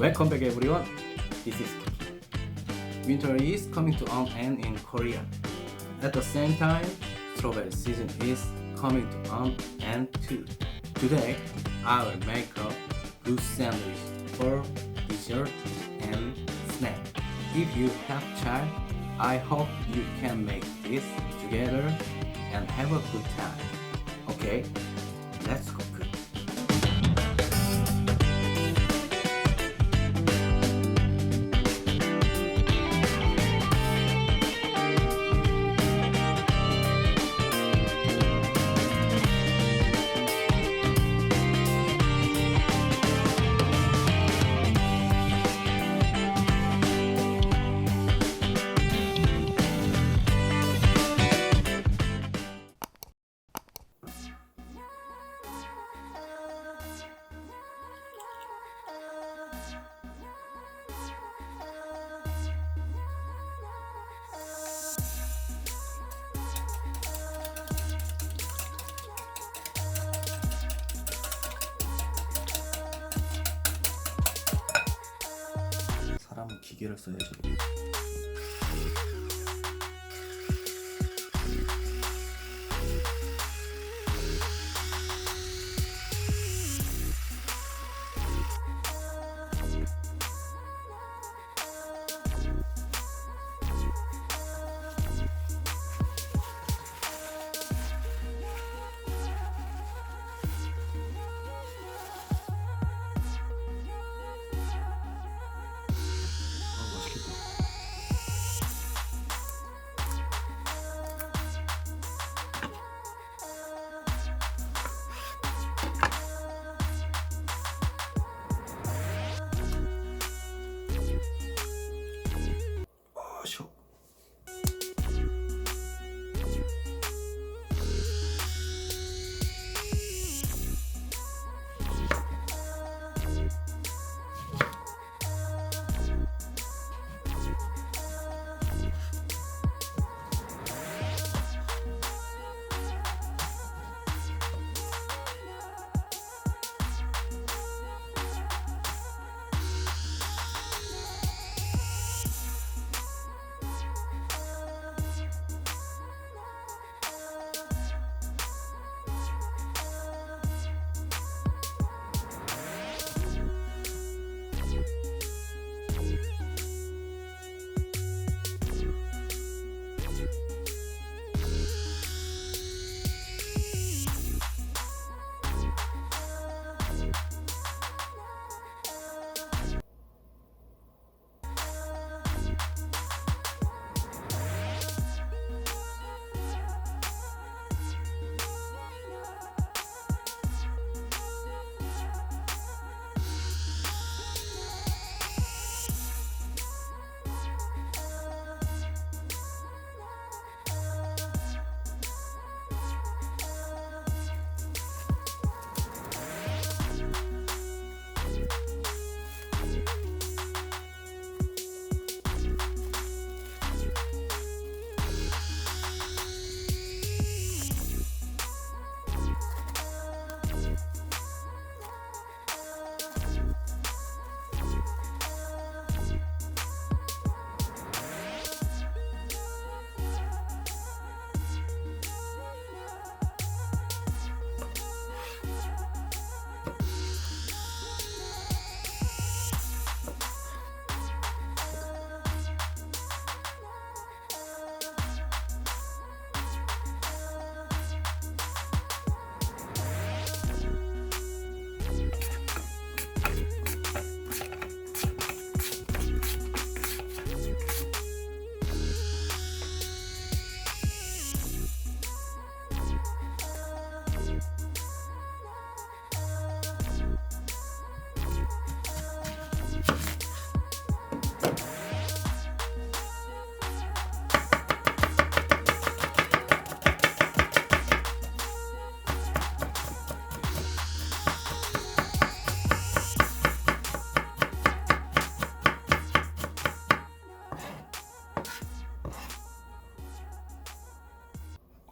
Welcome back everyone. This is Cookie. Winter is coming to an end in Korea. At the same time, strawberry season is coming to an end too. Today, I will make a good sandwich for dessert and snack. If you have child, I hope you can make this together and have a good time. Okay, let's cook. 사람은 기계를 써야지. 쇼.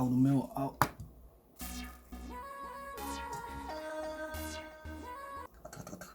아우 너무 매워. 아우. 뜨거.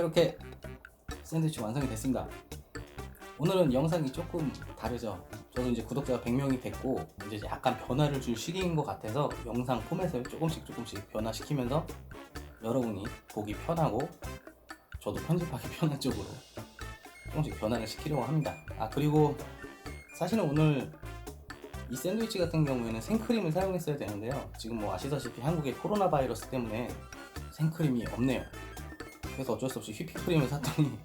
이렇게 샌드위치 완성이 됐습니다. 오늘은 영상이 조금 다르죠. 저도 이제 구독자가 100명이 됐고 이제 약간 변화를 줄 시기인 것 같아서 영상 포맷을 조금씩 변화시키면서 여러분이 보기 편하고 저도 편집하기 편한 쪽으로 조금씩 변화를 시키려고 합니다. 그리고 사실은 오늘 이 샌드위치 같은 경우에는 생크림을 사용했어야 되는데요. 지금 뭐 아시다시피 한국의 코로나 바이러스 때문에 생크림이 없네요. 그래서 어쩔 수 없이 휘핑크림을 샀더니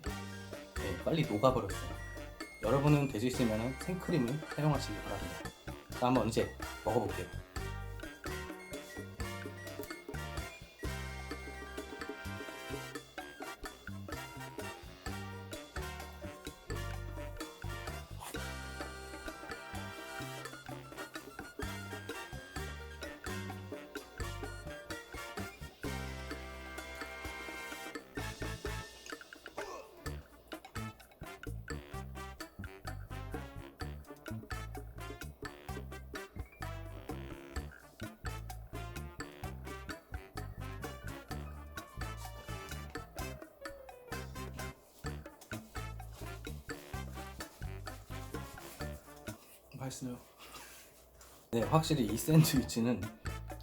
빨리 녹아버렸어요. 여러분은 될 수 있으면 생크림을 사용하시기 바랍니다. 자, 한번 이제 먹어볼게요. 맛있어요. 네, 확실히 이 샌드위치는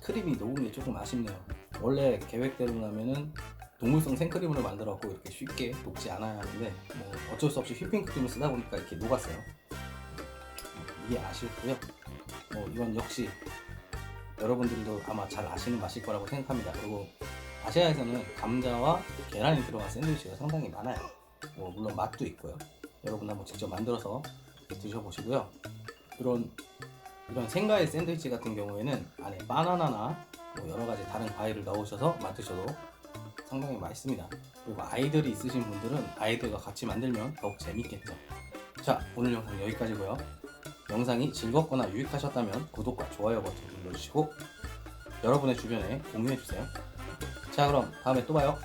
크림이 녹은 게 조금 아쉽네요. 원래 계획대로라면은 동물성 생크림으로 만들었고 이렇게 쉽게 녹지 않아야 하는데 뭐 어쩔 수 없이 휘핑크림을 쓰다 보니까 이렇게 녹았어요. 이게 아쉽고요. 이건 역시 여러분들도 아마 잘 아시는 맛일 거라고 생각합니다. 그리고 아시아에서는 감자와 계란이 들어간 샌드위치가 상당히 많아요. 물론 맛도 있고요. 여러분 한번 직접 만들어서 드셔보시고요. 이런 생과일 샌드위치 같은 경우에는 안에 바나나나 여러가지 다른 과일을 넣으셔서 만드셔도 상당히 맛있습니다. 그리고 아이들이 있으신 분들은 아이들과 같이 만들면 더욱 재밌겠죠. 자, 오늘 영상 여기까지고요. 영상이 즐겁거나 유익하셨다면 구독과 좋아요 버튼 눌러주시고 여러분의 주변에 공유해주세요. 자, 그럼 다음에 또 봐요.